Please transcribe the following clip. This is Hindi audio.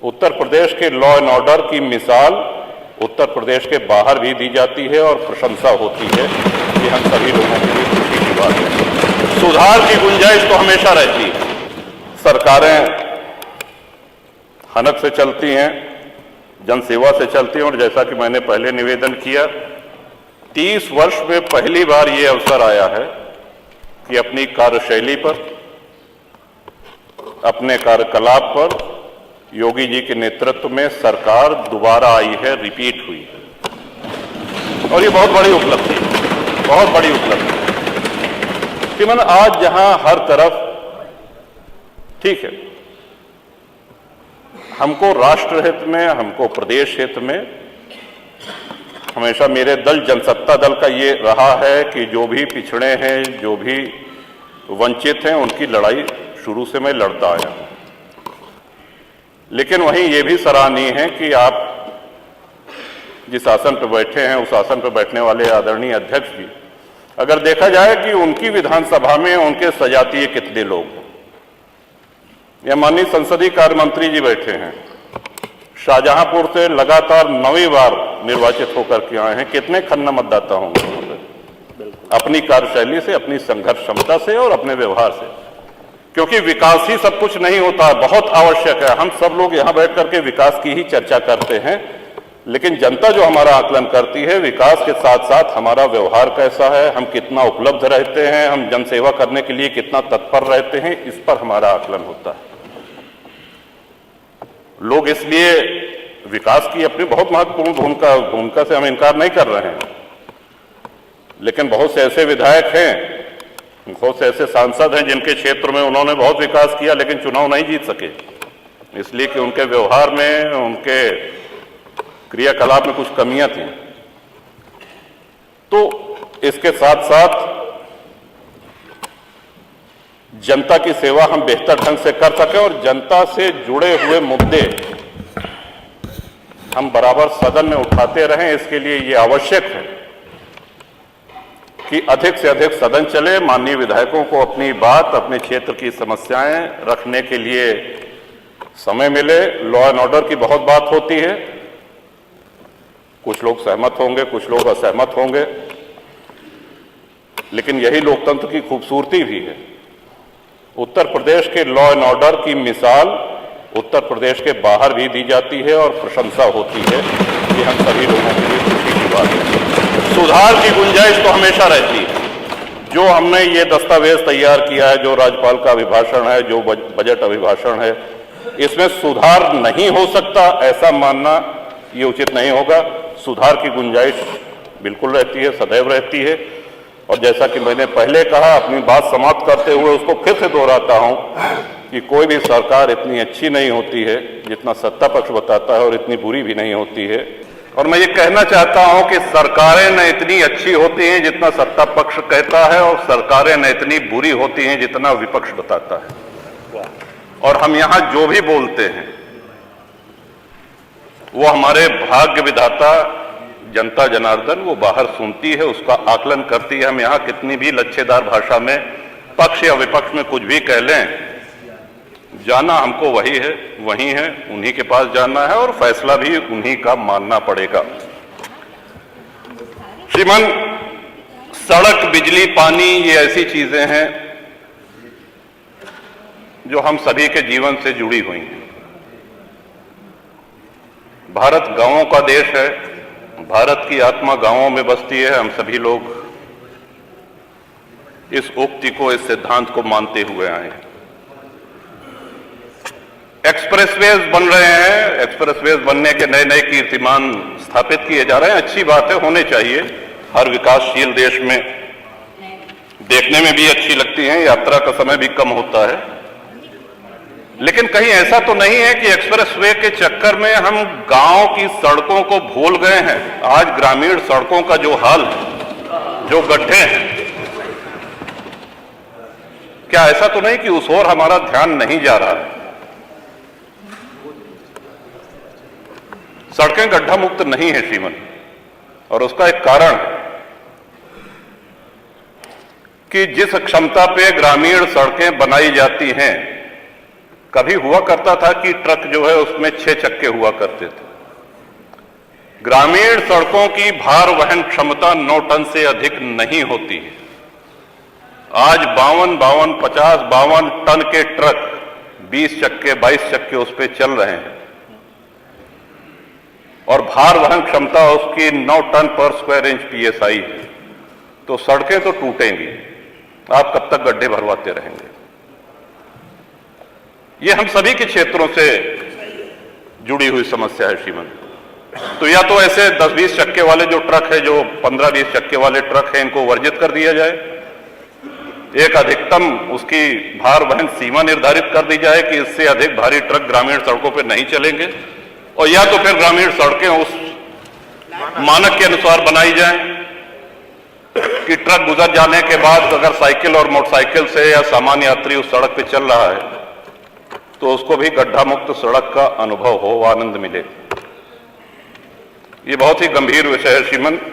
उत्तर प्रदेश के लॉ एंड ऑर्डर की मिसाल उत्तर प्रदेश के बाहर भी दी जाती है और प्रशंसा होती है। ये हम सभी लोगों के लिए खुशी की बात है। सुधार की गुंजाइश तो हमेशा रहती है। सरकारें हनक से चलती हैं, जनसेवा से चलती हैं, और जैसा कि मैंने पहले निवेदन किया, 30 वर्ष में पहली बार ये अवसर आया है कि अपनी कार्यशैली पर, अपने कार्यकलाप पर योगी जी के नेतृत्व में सरकार दोबारा आई है, रिपीट हुई है, और ये बहुत बड़ी उपलब्धि है, बहुत बड़ी उपलब्धि है। कि मैंने आज जहां हर तरफ, ठीक है, हमको राष्ट्र हित में, हमको प्रदेश हित में, हमेशा मेरे दल जनसत्ता दल का ये रहा है कि जो भी पिछड़े हैं, जो भी वंचित हैं, उनकी लड़ाई शुरू से मैं लड़ता आया हूं। लेकिन वहीं ये भी सराहनीय है कि आप जिस आसन पर बैठे हैं, उस आसन पर बैठने वाले आदरणीय अध्यक्ष जी, अगर देखा जाए कि उनकी विधानसभा में उनके सजातीय कितने लोग हैं। यह माननीय संसदीय कार्य मंत्री जी बैठे हैं, शाहजहांपुर से लगातार 9वीं बार निर्वाचित होकर के आए हैं। कितने खन्ना मतदाता होंगे अपनी कार्यशैली से, अपनी संघर्ष क्षमता से और अपने व्यवहार से। क्योंकि विकास ही सब कुछ नहीं होता, बहुत आवश्यक है। हम सब लोग यहां बैठ करके विकास की ही चर्चा करते हैं, लेकिन जनता जो हमारा आकलन करती है, विकास के साथ साथ हमारा व्यवहार कैसा है, हम कितना उपलब्ध रहते हैं, हम जनसेवा करने के लिए कितना तत्पर रहते हैं, इस पर हमारा आकलन होता है। लोग इसलिए विकास की अपनी बहुत महत्वपूर्ण भूमिका से हम इनकार नहीं कर रहे हैं, लेकिन बहुत से ऐसे विधायक हैं, बहुत से ऐसे सांसद हैं जिनके क्षेत्र में उन्होंने बहुत विकास किया, लेकिन चुनाव नहीं जीत सके, इसलिए कि उनके व्यवहार में, उनके क्रियाकलाप में कुछ कमियां थी। तो इसके साथ साथ जनता की सेवा हम बेहतर ढंग से कर सकें और जनता से जुड़े हुए मुद्दे हम बराबर सदन में उठाते रहें, इसके लिए ये आवश्यक है कि अधिक से अधिक सदन चले, माननीय विधायकों को अपनी बात, अपने क्षेत्र की समस्याएं रखने के लिए समय मिले। लॉ एंड ऑर्डर की बहुत बात होती है, कुछ लोग सहमत होंगे, कुछ लोग असहमत होंगे, लेकिन यही लोकतंत्र की खूबसूरती भी है। उत्तर प्रदेश के लॉ एंड ऑर्डर की मिसाल उत्तर प्रदेश के बाहर भी दी जाती है और प्रशंसा होती है। ये हम सभी लोगों के लिए खुशी की बात है। सुधार की गुंजाइश तो हमेशा रहती है। जो हमने ये दस्तावेज तैयार किया है, जो राज्यपाल का अभिभाषण है, जो बजट अभिभाषण है, इसमें सुधार नहीं हो सकता, ऐसा मानना ये उचित नहीं होगा। सुधार की गुंजाइश बिल्कुल रहती है, सदैव रहती है। और जैसा कि मैंने पहले कहा, अपनी बात समाप्त करते हुए उसको फिर से दोहराता हूं कि कोई भी सरकार इतनी अच्छी नहीं होती है जितना सत्ता पक्ष बताता है, और इतनी बुरी भी नहीं होती है। और मैं ये कहना चाहता हूं कि सरकारें न इतनी अच्छी होती हैं जितना सत्ता पक्ष कहता है, और सरकारें न इतनी बुरी होती हैं जितना विपक्ष बताता है। और हम यहां जो भी बोलते हैं वो हमारे भाग्य विधाता जनता जनार्दन वो बाहर सुनती है, उसका आकलन करती है। हम यहां कितनी भी लच्छेदार भाषा में पक्ष या विपक्ष में कुछ भी कह लें, जाना हमको वही है, वही है, उन्हीं के पास जाना है और फैसला भी उन्हीं का मानना पड़ेगा। श्रीमान, सड़क, बिजली, पानी, ये ऐसी चीजें हैं जो हम सभी के जीवन से जुड़ी हुई हैं। भारत गांवों का देश है, भारत की आत्मा गांवों में बसती है। हम सभी लोग इस उक्ति को, इस सिद्धांत को मानते हुए आए हैं। एक्सप्रेसवेज बन रहे हैं, एक्सप्रेसवेज बनने के नए नए कीर्तिमान स्थापित किए जा रहे हैं। अच्छी बात है, होने चाहिए। हर विकासशील देश में देखने में भी अच्छी लगती हैं, यात्रा का समय भी कम होता है। लेकिन कहीं ऐसा तो नहीं है कि एक्सप्रेसवे के चक्कर में हम गांव की सड़कों को भूल गए हैं। आज ग्रामीण सड़कों का जो हाल है, जो गड्ढे हैं, क्या ऐसा तो नहीं कि उस ओर हमारा ध्यान नहीं जा रहा है? सड़कें गड्ढा मुक्त नहीं है श्रीमन, और उसका एक कारण कि जिस क्षमता पे ग्रामीण सड़कें बनाई जाती हैं, कभी हुआ करता था कि ट्रक जो है उसमें 6 चक्के हुआ करते थे। ग्रामीण सड़कों की भार वहन क्षमता 9 टन से अधिक नहीं होती है। आज 52 टन के ट्रक 20 चक्के 22 चक्के उस पर चल रहे हैं और भार वहन क्षमता उसकी 9 टन पर स्क्वायर इंच PSI है। तो सड़कें तो टूटेंगी, आप कब तक गड्ढे भरवाते रहेंगे? ये हम सभी के क्षेत्रों से जुड़ी हुई समस्या है श्रीमान। तो या तो ऐसे 10-20 चक्के वाले जो ट्रक है, जो 15-20 चक्के वाले ट्रक हैं, इनको वर्जित कर दिया जाए। एक अधिकतम उसकी भार वहन सीमा निर्धारित कर दी जाए कि इससे अधिक भारी ट्रक ग्रामीण सड़कों पर नहीं चलेंगे, और या तो फिर ग्रामीण सड़कें उस मानक के अनुसार बनाई जाएं कि ट्रक गुजर जाने के बाद अगर साइकिल और मोटरसाइकिल से या सामान्य यात्री उस सड़क पे चल रहा है तो उसको भी गड्ढा मुक्त सड़क का अनुभव हो, आनंद मिले। ये बहुत ही गंभीर विषय है श्रीमन।